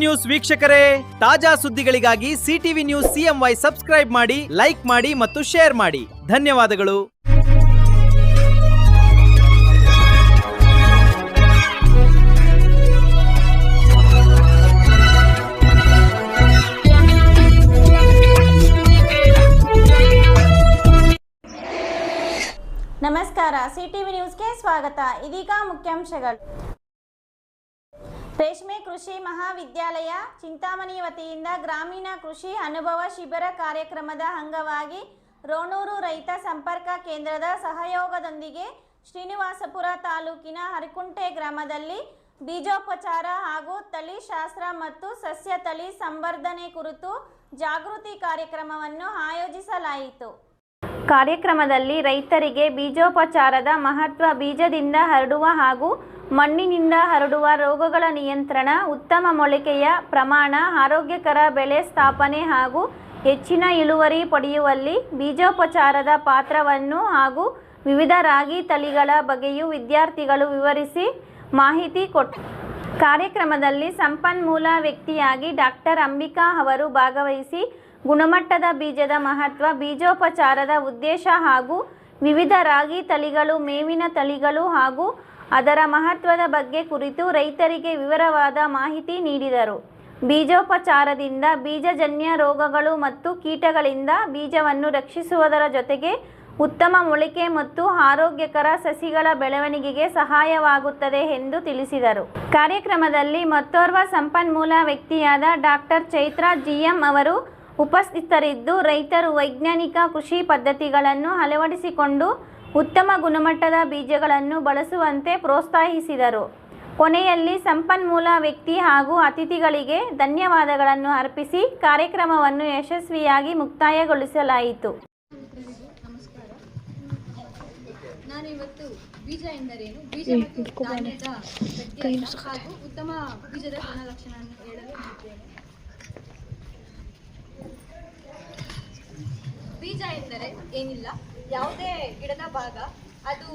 News ವೀಕ್ಷಕರೇ, ತಾಜಾ ಸುದ್ದಿಗಳಿಗಾಗಿ ಸಿಟಿವಿ ನ್ಯೂಸ್ CMY ಸಬ್ಸ್ಕ್ರೈಬ್ ಮಾಡಿ, ಲೈಕ್ ಮಾಡಿ ಮತ್ತು ಶೇರ್ ಮಾಡಿ. ಧನ್ಯವಾದಗಳು. ನಮಸ್ಕಾರ, ಸಿಟಿವಿ ನ್ಯೂಸ್ಗೆ ಸ್ವಾಗತ. ಇದೀಗ ಮುಖ್ಯಾಂಶಗಳು. ರೇಷ್ಮೆ ಕೃಷಿ ಮಹಾವಿದ್ಯಾಲಯ ಚಿಂತಾಮಣಿ ವತಿಯಿಂದ ಗ್ರಾಮೀಣ ಕೃಷಿ ಅನುಭವ ಶಿಬಿರ ಕಾರ್ಯಕ್ರಮದ ಅಂಗವಾಗಿ ರೋಣೂರು ರೈತ ಸಂಪರ್ಕ ಕೇಂದ್ರದ ಸಹಯೋಗದೊಂದಿಗೆ ಶ್ರೀನಿವಾಸಪುರ ತಾಲೂಕಿನ ಹರಿಕುಂಟೆ ಗ್ರಾಮದಲ್ಲಿ ಬೀಜೋಪಚಾರ ಹಾಗೂ ತಳಿಶಾಸ್ತ್ರ ಮತ್ತು ಸಸ್ಯ ತಳಿ ಸಂವರ್ಧನೆ ಕುರಿತು ಜಾಗೃತಿ ಕಾರ್ಯಕ್ರಮವನ್ನು ಆಯೋಜಿಸಲಾಯಿತು. ಕಾರ್ಯಕ್ರಮದಲ್ಲಿ ರೈತರಿಗೆ ಬೀಜೋಪಚಾರದ ಮಹತ್ವ, ಬೀಜದಿಂದ ಹರಡುವ ಹಾಗೂ ಮಣ್ಣಿನಿಂದ ಹರಡುವ ರೋಗಗಳ ನಿಯಂತ್ರಣ, ಉತ್ತಮ ಮೊಳಕೆಯ ಪ್ರಮಾಣ, ಆರೋಗ್ಯಕರ ಬೆಳೆ ಸ್ಥಾಪನೆ ಹಾಗೂ ಹೆಚ್ಚಿನ ಇಳುವರಿ ಪಡೆಯುವಲ್ಲಿ ಬೀಜೋಪಚಾರದ ಪಾತ್ರವನ್ನು ಹಾಗೂ ವಿವಿಧ ರಾಗಿ ತಳಿಗಳ ಬಗ್ಗೆಯೂ ವಿದ್ಯಾರ್ಥಿಗಳು ವಿವರಿಸಿ ಮಾಹಿತಿ ಕೊಟ್ಟರು. ಕಾರ್ಯಕ್ರಮದಲ್ಲಿ ಸಂಪನ್ಮೂಲ ವ್ಯಕ್ತಿಯಾಗಿ ಡಾಕ್ಟರ್ ಅಂಬಿಕಾ ಅವರು ಭಾಗವಹಿಸಿ ಗುಣಮಟ್ಟದ ಬೀಜದ ಮಹತ್ವ, ಬೀಜೋಪಚಾರದ ಉದ್ದೇಶ ಹಾಗೂ ವಿವಿಧ ರಾಗಿ ತಳಿಗಳು, ಮೇವಿನ ತಳಿಗಳು ಹಾಗೂ ಅದರ ಮಹತ್ವದ ಬಗ್ಗೆ ಕುರಿತು ರೈತರಿಗೆ ವಿವರವಾದ ಮಾಹಿತಿ ನೀಡಿದರು. ಬೀಜೋಪಚಾರದಿಂದ ಬೀಜಜನ್ಯ ರೋಗಗಳು ಮತ್ತು ಕೀಟಗಳಿಂದ ಬೀಜವನ್ನು ರಕ್ಷಿಸುವುದರ ಜೊತೆಗೆ ಉತ್ತಮ ಮೊಳಕೆ ಮತ್ತು ಆರೋಗ್ಯಕರ ಸಸಿಗಳ ಬೆಳವಣಿಗೆಗೆ ಸಹಾಯವಾಗುತ್ತದೆ ಎಂದು ತಿಳಿಸಿದರು. ಕಾರ್ಯಕ್ರಮದಲ್ಲಿ ಮತ್ತೋರ್ವ ಸಂಪನ್ಮೂಲ ವ್ಯಕ್ತಿಯಾದ ಡಾಕ್ಟರ್ ಚೈತ್ರಾ GM ಅವರು ಉಪಸ್ಥಿತರಿದ್ದು, ರೈತರು ವೈಜ್ಞಾನಿಕ ಕೃಷಿ ಪದ್ಧತಿಗಳನ್ನು ಅಳವಡಿಸಿಕೊಂಡು ಉತ್ತಮ ಗುಣಮಟ್ಟದ ಬೀಜಗಳನ್ನು ಬಳಸುವಂತೆ ಪ್ರೋತ್ಸಾಹಿಸಿದರು. ಕೊನೆಯಲ್ಲಿ ಸಂಪನ್ಮೂಲ ವ್ಯಕ್ತಿ ಹಾಗೂ ಅತಿಥಿಗಳಿಗೆ ಧನ್ಯವಾದಗಳನ್ನು ಅರ್ಪಿಸಿ ಕಾರ್ಯಕ್ರಮವನ್ನು ಯಶಸ್ವಿಯಾಗಿ ಮುಕ್ತಾಯಗೊಳಿಸಲಾಯಿತು. ನಮಸ್ಕಾರ. ನಾನು ಇವತ್ತು ಬೀಜ ಎಂದರೇನು, ಬೀಜ ಮತ್ತು ಧಾನ್ಯದ ವ್ಯತ್ಯಾಸ ಹಾಗೂ ಉತ್ತಮ ಬೀಜದ ಗುಣಲಕ್ಷಣವನ್ನು ಹೇಳಲು ಇದ್ದೇನೆ. ಬೀಜ ಎಂದರೆ ಏನಿಲ್ಲ, ಯಾವುದೇ ಗಿಡದ ಭಾಗ ಅದು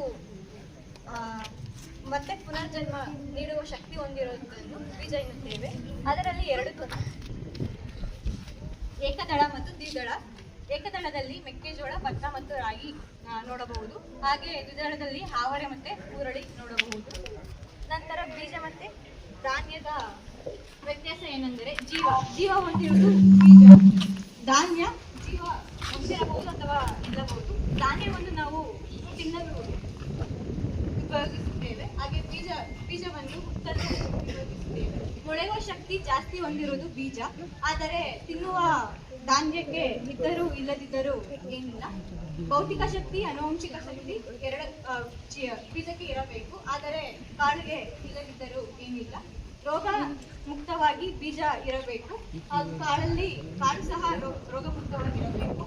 ಮತ್ತೆ ಪುನರ್ಜನ್ಮ ನೀಡುವ ಶಕ್ತಿ ಹೊಂದಿರುವುದನ್ನು ಬೀಜ ಎನ್ನುತ್ತೇವೆ. ಅದರಲ್ಲಿ ಎರಡು ಏಕದಳ ಮತ್ತು ದ್ವಿದಳ. ಏಕದಳದಲ್ಲಿ ಮೆಕ್ಕೆಜೋಳ, ಭತ್ತ ಮತ್ತು ರಾಗಿ ನೋಡಬಹುದು. ಹಾಗೆ ದ್ವಿದಳದಲ್ಲಿ ಹಾವರೆ ಮತ್ತು ಹುರಳಿ ನೋಡಬಹುದು. ನಂತರ ಬೀಜ ಮತ್ತು ಧಾನ್ಯದ ವ್ಯತ್ಯಾಸ ಏನೆಂದರೆ ಜೀವ ಹೊಂದಿರುವುದು ಬೀಜ, ಧಾನ್ಯ ಜೀವ ಹೊಂದಿರಬಹುದು ಅಥವಾ ಇಲ್ಲಬಹುದು. ಧಾನ್ಯವನ್ನು ನಾವು ತಿನ್ನಲು ಉಪಯೋಗಿಸುತ್ತೇವೆ, ಹಾಗೆ ಬೀಜವನ್ನು ಹುತ್ತಲು ಉಪಯೋಗಿಸುತ್ತೇವೆ. ಮೊಳೆಯುವ ಶಕ್ತಿ ಜಾಸ್ತಿ ಹೊಂದಿರುವುದು ಬೀಜ, ಆದರೆ ತಿನ್ನುವ ಧಾನ್ಯಕ್ಕೆ ಇದ್ದರೂ ಇಲ್ಲದಿದ್ದರೂ ಏನಿಲ್ಲ. ಭೌತಿಕ ಶಕ್ತಿ, ಆನುವಂಶಿಕ ಶಕ್ತಿ ಬೀಜಕ್ಕೆ ಇರಬೇಕು, ಆದರೆ ಕಾಳಿಗೆ ಇಲ್ಲದಿದ್ದರೂ ಏನಿಲ್ಲ. ರೋಗ ಮುಕ್ತವಾಗಿ ಬೀಜ ಇರಬೇಕು, ಹಾಗೂ ಕಾಳು ಸಹ ರೋಗ ಮುಕ್ತವಾಗಿರಬೇಕು.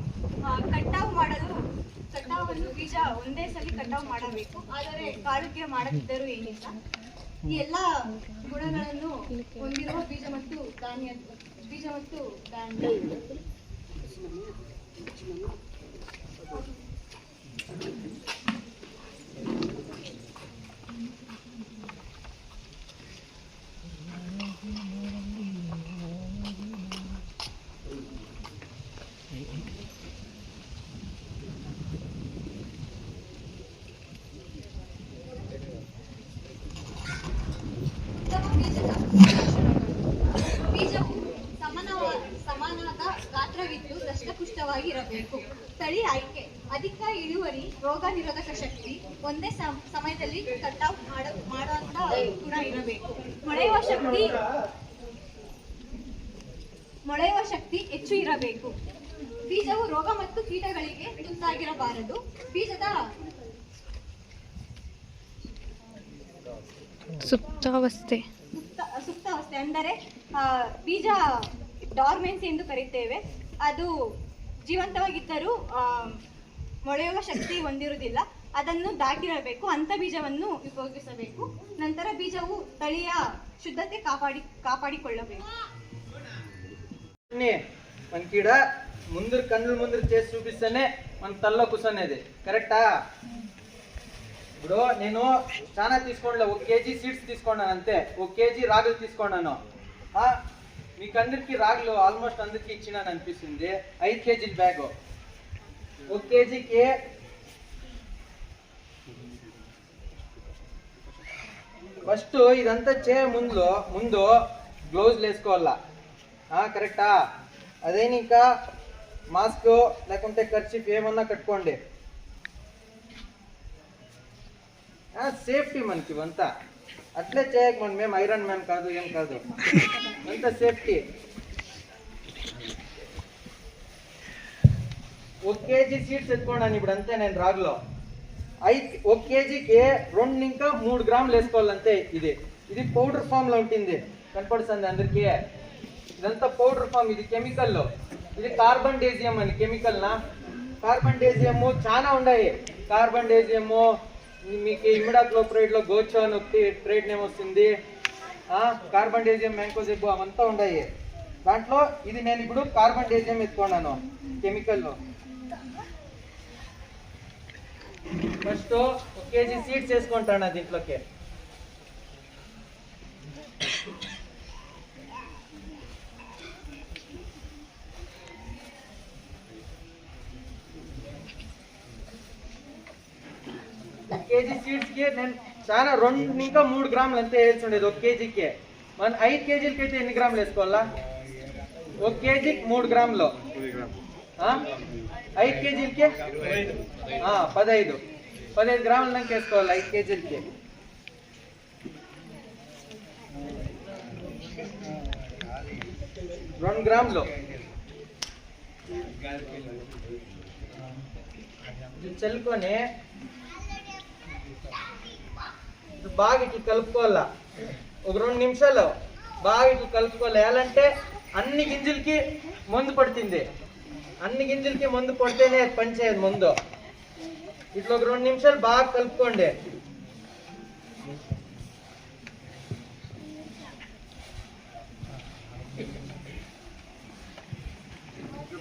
ಕಟಾವನ್ನು ಬೀಜ ಒಂದೇ ಸಲ ಕಟಾವು ಮಾಡಬೇಕು, ಆದರೆ ಕಾಳಿಗೆ ಮಾಡದಿದ್ದರೂ ಏನಿಲ್ಲ. ಈ ಎಲ್ಲ ಗುಣಗಳನ್ನು ಹೊಂದಿರುವ ಬೀಜ ಮತ್ತು ಧಾನ್ಯ. ಬೀಜವು ಸಮಾನವಾದ ಗಾತ್ರವಿದ್ದು ದಷ್ಟಪುಷ್ಟವಾಗಿರಬೇಕು. ತಳಿ ಆಯ್ಕೆ, ಅಧಿಕ ಇಳುವರಿ, ರೋಗ ನಿರೋಧಕ ಶಕ್ತಿ, ಒಂದೇ ಸಮಯದಲ್ಲಿ ಕಟಾವು ಮಾಡುವಂತ ಗುಣ ಇರಬೇಕು. ಮೊಳೆಯುವ ಶಕ್ತಿ ಹೆಚ್ಚು ಇರಬೇಕು. ಬೀಜವು ರೋಗ ಮತ್ತು ಕೀಟಗಳಿಗೆ ತುತ್ತಾಗಿರಬಾರದು. ಬೀಜದ ಸುಪ್ತಾವಸ್ಥೆ ಅಂದರೆ ಬೀಜ ಡಾರ್ಮೆನ್ಸಿ ಎಂದು ಕರೀತೇವೆ. ಅದು ಜೀವಂತವಾಗಿದ್ದರೂ ಮೊಳೆಯುವ ಶಕ್ತಿ ಹೊಂದಿರುವುದಿಲ್ಲ. ಅದನ್ನು ದಾಟಿರಬೇಕು, ಅಂಥ ಬೀಜವನ್ನು ಉಪಯೋಗಿಸಬೇಕು. ನಂತರ ಬೀಜವು ತಳಿಯ ಶುದ್ಧತೆ ಕಾಪಾಡಿಕೊಳ್ಳಬೇಕು. ಒಂದು ಗಿಡ ಮುಂದ್ರ ಕಣ್ಣು ಮುಂದ್ರ చేసి చూపిస్తేనే మన తల్లో కూర్చొనేది కరెక్టా? ఇప్పుడు నేను చాలా తీసుకోండి, 1 kg సీడ్స్ తీసుకున్నాను అంతే, 1 kg రాగులు తీసుకున్నాను. మీకు అందరికి రాగులు ఆల్మోస్ట్ అందరికి ఇచ్చినాను అనిపిస్తుంది. 5 కేజీల బ్యాగు. 1 కేజీకి ఫస్ట్ ఇదంతా ముందు గ్లౌజ్లు వేసుకోవాలా, కరెక్టా? అదే ఇంకా మాస్క్ లేకుంటే కర్చీఫ్ ఏమన్నా కట్టుకోండి. సేఫ్టీ మనకి ఇవంతా. అట్లే చేయక మేము ఐరన్ మ్యాన్ కాదు, ఏం కాదు, అంత సేఫ్టీ. 1 కేజీ సీడ్స్ ఎత్తుకోండి ఇప్పుడు అంతే. నేను రాగులో 1 కేజీకి 2 ఇంకా 3 గ్రాములు వేసుకోవాలంతే. ఇది పౌడర్ ఫామ్ లో ఉంటుంది, కనపడుతుంది అందరికీ. ఇదంతా పౌడర్ ఫామ్, ఇది కెమికల్. ఇది కార్బన్ డేజియం అని కెమికల్ నా. కార్బన్ డేజియం చాలా ఉన్నాయి. కార్బన్ డేజియం మీకు ఇమిడాక్లోప్రైడ్ లో గోచో అని ఒకటి ట్రేడ్ నేమ్ వస్తుంది. కార్బన్ డేజియం, మ్యాంకోజెబ్ అవంతా ఉన్నాయి దాంట్లో. ఇది నేను ఇప్పుడు కార్బన్ డేజియం ఎత్తుకున్నాను కెమికల్. ఫస్ట్ 1 కేజీ సీడ్స్ వేసుకుంటాను దీంట్లోకి. కేజీ సీడ్స్ కి నేను చాలా 2 ఇంకా 3 గ్రాములు అంతే వేస్తుండేది 1 కేజీకి. మన 5 కేజీలకి అయితే ఎన్ని గ్రాములు వేసుకోవాలా? 1 కేజీకి 3 గ్రాములు. 5 కేజీలకి 15 గ్రాముల దాకా వేసుకోవాలి 5 కేజీలకి. రెండు గ్రాములు చల్లుకొని బాగా ఇట్లా కలుపుకోవాలా. ఒక 2 నిమిషాలు బాగా ఇట్లా కలుపుకోవాలి. ఎలాంటే అన్ని గింజలకి మందు పడుతుంది. అన్ని గింజలకి మందు పడితేనే పనిచేయదు ముందు. ఇట్లా ఒక 2 నిమిషాలు బాగా కలుపుకోండి.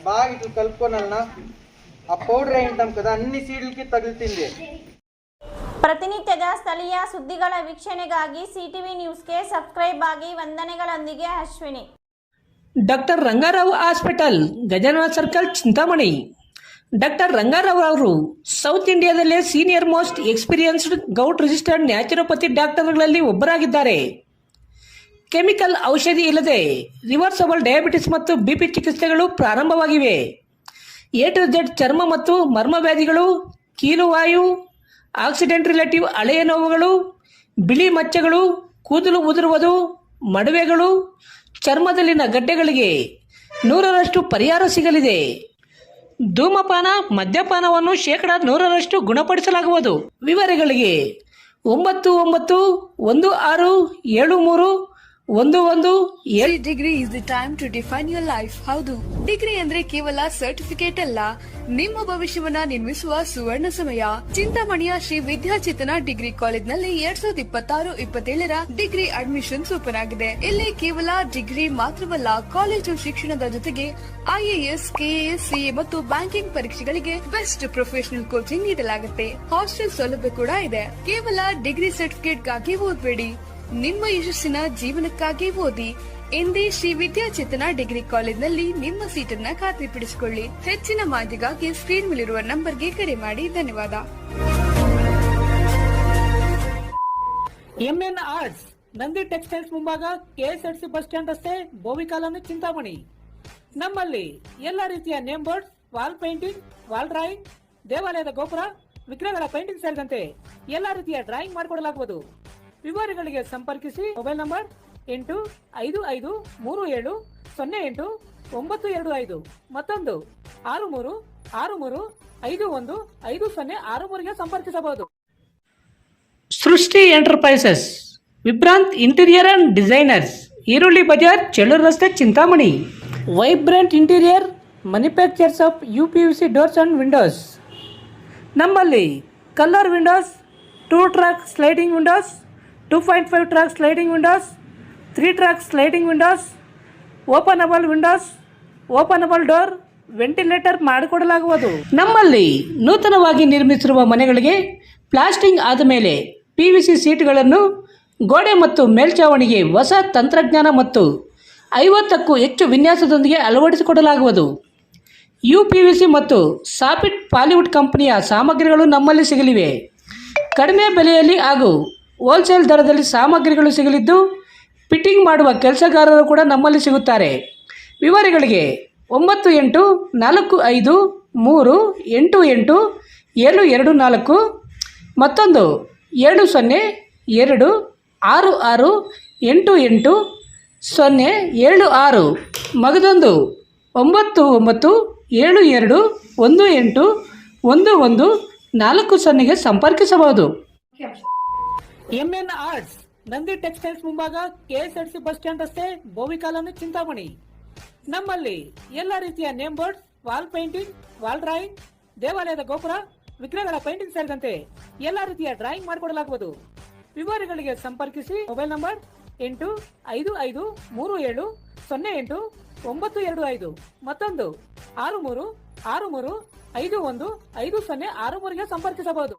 బాగా ఇట్లా కలుపుకోనాలన్నా ఆ పౌడర్ అయింటాం కదా ಅన్ని ಸೀಡ್ಲಕ್ಕೆ ತಗುಲ್ತಿಂದೆ. ಪ್ರತಿನಿತ್ಯದ ಸ್ಥಳೀಯ ಸುದ್ದಿಗಳ ವೀಕ್ಷಣೆಗಾಗಿ ಸಿಟಿವಿ ನ್ಯೂಸ್ಗೆ ಸಬ್ಸ್ಕ್ರೈಬ್ ಆಗಿ ವಂದನೆಗಳೊಂದಿಗೆ Ashwini. Doctor Rangarao hospital, Gajanana circle, Chintamani. Doctor Rangarao ಅವರು ಸೌತ್ ಇಂಡಿಯಾದಲ್ಲೇ senior most experienced govt registered naturopathy ಡಾಕ್ಟರ್ಗಳಲ್ಲಿ ಒಬ್ಬರಾಗಿದ್ದಾರೆ. ಕೆಮಿಕಲ್ ಔಷಧಿ ಇಲ್ಲದೆ ರಿವರ್ಸಬಲ್ ಡಯಾಬಿಟಿಸ್ ಮತ್ತು ಬಿಪಿ ಚಿಕಿತ್ಸೆಗಳು ಪ್ರಾರಂಭವಾಗಿವೆ. ಎ ಟು ಝೆಡ್ ಚರ್ಮ ಮತ್ತು ಮರ್ಮ ವ್ಯಾಧಿಗಳು, ಕೀಲುವಾಯು, ಆಕ್ಸಿಡೆಂಟ್ ರಿಲೇಟಿವ್ ಹಳೆಯ ನೋವುಗಳು, ಬಿಳಿ ಮಚ್ಚೆಗಳು, ಕೂದಲು ಉದುರುವುದು, ಮಡುವೆಗಳು, ಚರ್ಮದಲ್ಲಿನ ಗಡ್ಡೆಗಳಿಗೆ 100% ಪರಿಹಾರ ಸಿಗಲಿದೆ. ಧೂಮಪಾನ, ಮದ್ಯಪಾನವನ್ನು 100% ಗುಣಪಡಿಸಲಾಗುವುದು. ವಿವರಗಳಿಗೆ 99167311 degree is the time to define your life. ಹೌದು, ಡಿಗ್ರಿ ಅಂದ್ರೆ ಕೇವಲ ಸರ್ಟಿಫಿಕೇಟ್ ಅಲ್ಲ, ನಿಮ್ಮ ಭವಿಷ್ಯವನ್ನ ನಿರ್ಮಿಸುವ ಸುವರ್ಣ ಸಮಯ. ಚಿಂತಾಮಣಿಯ ಶ್ರೀ ವಿದ್ಯಾಚೇತನ ಡಿಗ್ರಿ ಕಾಲೇಜ್ನಲ್ಲಿ 2026-27ರ ಡಿಗ್ರಿ ಅಡ್ಮಿಷನ್ಸ್ ಓಪನ್ ಆಗಿದೆ. ಇಲ್ಲಿ ಕೇವಲ ಡಿಗ್ರಿ ಮಾತ್ರವಲ್ಲ, ಕಾಲೇಜು ಶಿಕ್ಷಣದ ಜೊತೆಗೆ IAS, KAS, CA ಮತ್ತು ಬ್ಯಾಂಕಿಂಗ್ ಪರೀಕ್ಷೆಗಳಿಗೆ ಬೆಸ್ಟ್ ಪ್ರೊಫೆಷನಲ್ ಕೋಚಿಂಗ್ ನೀಡಲಾಗುತ್ತೆ. ಹಾಸ್ಟೆಲ್ ಸೌಲಭ್ಯ ಕೂಡ ಇದೆ. ಕೇವಲ ಡಿಗ್ರಿ ಸರ್ಟಿಫಿಕೇಟ್ಗಾಗಿ ಓದಬೇಡಿ, ನಿಮ್ಮ ಯಶಸ್ಸಿನ ಜೀವನಕ್ಕಾಗಿ ಓದಿ. ಎಂದೇ ಶ್ರೀ ವಿದ್ಯಾಚೇತನ ಡಿಗ್ರಿ ಕಾಲೇಜ್ನಲ್ಲಿ ನಿಮ್ಮ ಸೀಟನ್ನ ಖಾತ್ರಿಪಡಿಸಿಕೊಳ್ಳಿ. ಹೆಚ್ಚಿನ ಮಾಹಿತಿಗಾಗಿ ಸ್ಕ್ರೀನ್ ಮೇಲಿರುವ ನಂಬರ್ಗೆ ಕರೆ ಮಾಡಿ. ಧನ್ಯವಾದ. MN ಆರ್ಟ್ಸ್, ನಂದಿ ಟೆಕ್ಸ್ಟೈಲ್ಸ್ ಮುಂಭಾಗ, KSRTC ಬಸ್ ಸ್ಟ್ಯಾಂಡ್ ರಸ್ತೆ, ಬೋವಿ ಕಾಲೋನಿ, ಚಿಂತಾಮಣಿ. ನಮ್ಮಲ್ಲಿ ಎಲ್ಲ ರೀತಿಯ name board, wall painting, wall drawing, ದೇವಾಲಯದ ಗೋಪುರ, ವಿಗ್ರಹಗಳ ಪೇಂಟಿಂಗ್ ಸೇರಿದಂತೆ ಎಲ್ಲ ರೀತಿಯ ಡ್ರಾಯಿಂಗ್ ಮಾಡಿಕೊಡಲಾಗುವುದು. ವಿವರಗಳಿಗೆ ಸಂಪರ್ಕಿಸಿ. ಮೊಬೈಲ್ ನಂಬರ್ 8553708925, ಮತ್ತೊಂದು 6363515063ಗೆ ಸಂಪರ್ಕಿಸಬಹುದು. Srishti enterprises, vibrant interior and designers, ಈರುಳ್ಳಿ ಬಜಾರ್, ಚೆಳ್ಳೂರು ರಸ್ತೆ, Chintamani. Vibrant interior manufacturers of UPVC doors and windows. ನಮ್ಮಲ್ಲಿ colour windows, 2 track sliding windows, 2.5 track sliding windows, 3 track sliding windows, openable windows, openable door, ventilator ಮಾಡಿಕೊಡಲಾಗುವುದು. ನಮ್ಮಲ್ಲಿ ನೂತನವಾಗಿ ನಿರ್ಮಿಸಿರುವ ಮನೆಗಳಿಗೆ ಪ್ಲಾಸ್ಟಿಂಗ್ ಆದ ಮೇಲೆ PVC ಸೀಟ್ಗಳನ್ನು ಗೋಡೆ ಮತ್ತು ಮೇಲ್ಛಾವಣಿಗೆ ಹೊಸ ತಂತ್ರಜ್ಞಾನ ಮತ್ತು 50ಕ್ಕೂ ಹೆಚ್ಚು ವಿನ್ಯಾಸದೊಂದಿಗೆ ಅಳವಡಿಸಿಕೊಡಲಾಗುವುದು. UPVC ಮತ್ತು ಸಾಫಿಟ್ ಪಾಲಿವುಡ್ ಕಂಪನಿಯ ಸಾಮಗ್ರಿಗಳು ನಮ್ಮಲ್ಲಿ ಸಿಗಲಿವೆ. ಕಡಿಮೆ ಬೆಲೆಯಲ್ಲಿ ಹಾಗೂ ಹೋಲ್ಸೇಲ್ ದರದಲ್ಲಿ ಸಾಮಗ್ರಿಗಳು ಸಿಗಲಿದ್ದು, ಫಿಟ್ಟಿಂಗ್ ಮಾಡುವ ಕೆಲಸಗಾರರು ಕೂಡ ನಮ್ಮಲ್ಲಿ ಸಿಗುತ್ತಾರೆ. ವಿವರಗಳಿಗೆ 9845388724 ಮತ್ತೊಂದು 7026688076 ಮಗದೊಂದು 9972181140ಗೆ ಸಂಪರ್ಕಿಸಬಹುದು. MN ಆರ್ಟ್ಸ್, ನಂದಿ ಟೆಕ್ಸ್ಟೈಲ್ಸ್ ಮುಂಭಾಗ, KSRTC ಬಸ್ ಸ್ಟ್ಯಾಂಡ್ ರಸ್ತೆ, ಬೋವಿ ಕಾಲೋನಿ, ಚಿಂತಾಮಣಿ. ನಮ್ಮಲ್ಲಿ ಎಲ್ಲ ರೀತಿಯ name board, wall painting, wall drawing, ದೇವಾಲಯದ ಗೋಪುರ, ವಿಗ್ರಹಗಳ ಪೇಂಟಿಂಗ್ ಸೇರಿದಂತೆ ಎಲ್ಲ ರೀತಿಯ ಡ್ರಾಯಿಂಗ್ ಮಾಡಿಕೊಡಲಾಗುವುದು. ವಿವರಗಳಿಗೆ ಸಂಪರ್ಕಿಸಿ. ಮೊಬೈಲ್ ನಂಬರ್ 8553708925 ಮತ್ತೊಂದು 6363515050ಗೆ ಸಂಪರ್ಕಿಸಬಹುದು.